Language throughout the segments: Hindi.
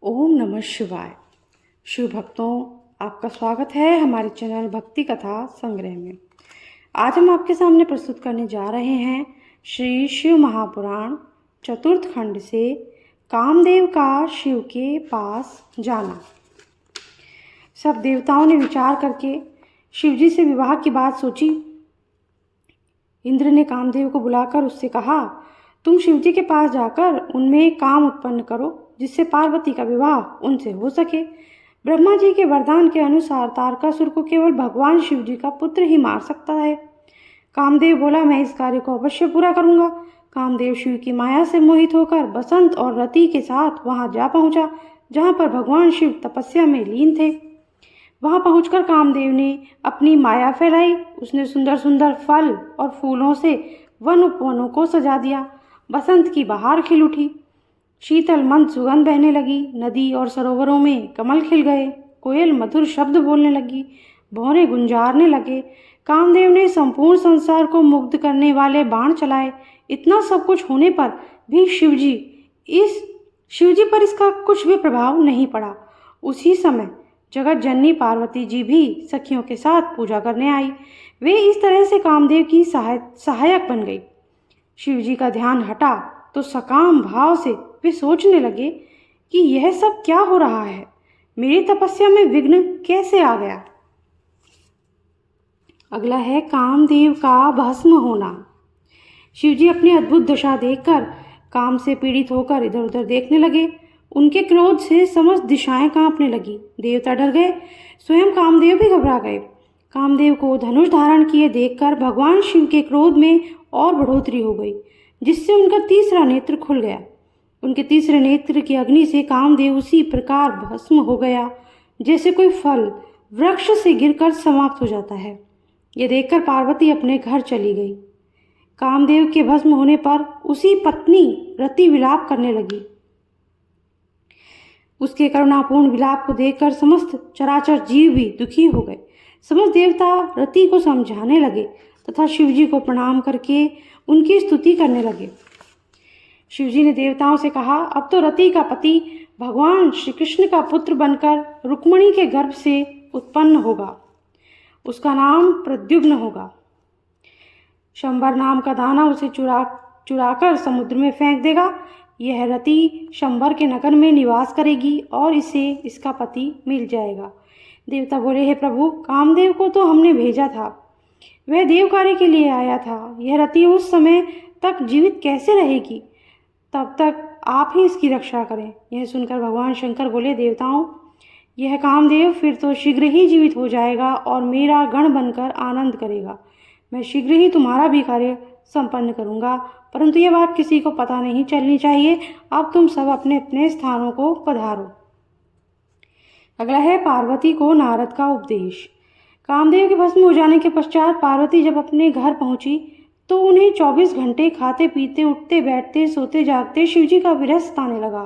ओम नमः शिवाय। शिव भक्तों, आपका स्वागत है हमारे चैनल भक्ति कथा संग्रह में। आज हम आपके सामने प्रस्तुत करने जा रहे हैं श्री शिव महापुराण चतुर्थ खंड से कामदेव का शिव के पास जाना। सब देवताओं ने विचार करके शिवजी से विवाह की बात सोची। इंद्र ने कामदेव को बुलाकर उससे कहा, तुम शिवजी के पास जाकर उनमें काम उत्पन्न करो जिससे पार्वती का विवाह उनसे हो सके। ब्रह्मा जी के वरदान के अनुसार तारकासुर को केवल भगवान शिवजी का पुत्र ही मार सकता है। कामदेव बोला, मैं इस कार्य को अवश्य पूरा करूंगा। कामदेव शिव की माया से मोहित होकर बसंत और रति के साथ वहां जा पहुंचा जहां पर भगवान शिव तपस्या में लीन थे। वहां पहुंचकर कामदेव ने अपनी माया फैलाई। उसने सुंदर सुंदर फल और फूलों से वन उपवनों को सजा दिया। बसंत की बहार खिल उठी, शीतल मंद सुगंध बहने लगी। नदी और सरोवरों में कमल खिल गए। कोयल मधुर शब्द बोलने लगी, भौरे गुंजारने लगे। कामदेव ने संपूर्ण संसार को मुग्ध करने वाले बाण चलाए। इतना सब कुछ होने पर भी शिवजी पर इसका कुछ भी प्रभाव नहीं पड़ा। उसी समय जगत जननी पार्वती जी भी सखियों के साथ पूजा करने आई। वे इस तरह से कामदेव की सहायक बन गई। शिवजी का ध्यान हटा तो सकाम भाव से वे सोचने लगे कि यह सब क्या हो रहा है, मेरी तपस्या में विघ्न कैसे आ गया। अगला है कामदेव का भस्म होना। शिवजी अपनी अद्भुत दशा देखकर काम से पीड़ित होकर इधर उधर देखने लगे। उनके क्रोध से समस्त दिशाएं कांपने लगी। देवता डर गए, स्वयं कामदेव भी घबरा गए। कामदेव को धनुष धारण किए देखकर भगवान शिव के क्रोध में और बढ़ोतरी हो गई, जिससे उनका तीसरा नेत्र खुल गया। उनके तीसरे नेत्र की अग्नि से कामदेव उसी प्रकार भस्म हो गया जैसे कोई फल वृक्ष से गिरकर समाप्त हो जाता है। यह देखकर पार्वती अपने घर चली गई। कामदेव के भस्म होने पर उसी पत्नी रति विलाप करने लगी। उसके करुणापूर्ण विलाप को देखकर समस्त चराचर जीव भी दुखी हो गए। समस्त देवता रति को समझाने लगे तथा शिवजी को प्रणाम करके उनकी स्तुति करने लगे। शिवजी ने देवताओं से कहा, अब तो रति का पति भगवान श्री कृष्ण का पुत्र बनकर रुक्मिणी के गर्भ से उत्पन्न होगा। उसका नाम प्रद्युम्न होगा। शंबर नाम का दाना उसे चुराकर समुद्र में फेंक देगा। यह रति शंबर के नगर में निवास करेगी और इसे इसका पति मिल जाएगा। देवता बोले, हे प्रभु, कामदेव को तो हमने भेजा था, वह देव कार्य के लिए आया था। यह रति उस समय तक जीवित कैसे रहेगी? तब तक आप ही इसकी रक्षा करें। यह सुनकर भगवान शंकर बोले, देवताओं, यह कामदेव फिर तो शीघ्र ही जीवित हो जाएगा और मेरा गण बनकर आनंद करेगा। मैं शीघ्र ही तुम्हारा भी कार्य संपन्न करूंगा, परंतु यह बात किसी को पता नहीं चलनी चाहिए। अब तुम सब अपने अपने स्थानों को पधारो। अगला है पार्वती को नारद का उपदेश। कामदेव के भस्म हो जाने के पश्चात पार्वती जब अपने घर पहुंची तो उन्हें 24 घंटे खाते पीते, उठते बैठते, सोते जागते शिवजी का विरह सताने लगा।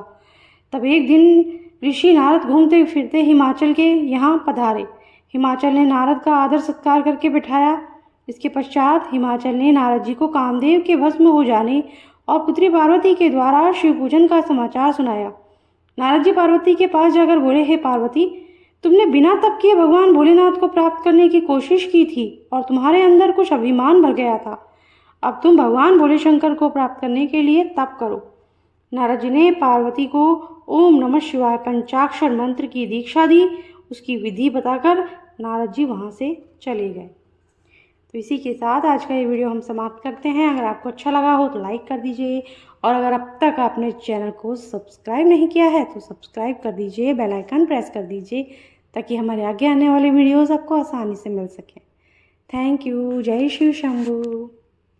तब एक दिन ऋषि नारद घूमते फिरते हिमाचल के यहाँ पधारे। हिमाचल ने नारद का आदर सत्कार करके बिठाया। इसके पश्चात हिमाचल ने नारद जी को कामदेव के भस्म हो जाने और पुत्री पार्वती के द्वारा शिव पूजन का समाचार सुनाया। नारद जी पार्वती के पास जाकर बोले, हे पार्वती, तुमने बिना तप किए भगवान भोलेनाथ को प्राप्त करने की कोशिश की थी और तुम्हारे अंदर कुछ अभिमान भर गया था। अब तुम भगवान भोले शंकर को प्राप्त करने के लिए तप करो। नारद जी ने पार्वती को ओम नमः शिवाय पंचाक्षर मंत्र की दीक्षा दी। उसकी विधि बताकर नारद जी वहाँ से चले गए। तो इसी के साथ आज का ये वीडियो हम समाप्त करते हैं। अगर आपको अच्छा लगा हो तो लाइक कर दीजिए और अगर अब तक आपने चैनल को सब्सक्राइब नहीं किया है तो सब्सक्राइब कर दीजिए, बेल आइकन प्रेस कर दीजिए ताकि हमारे आगे आने वाले वीडियोज़ आपको आसानी से मिल सकें। Thank you. जय शिव शंभू।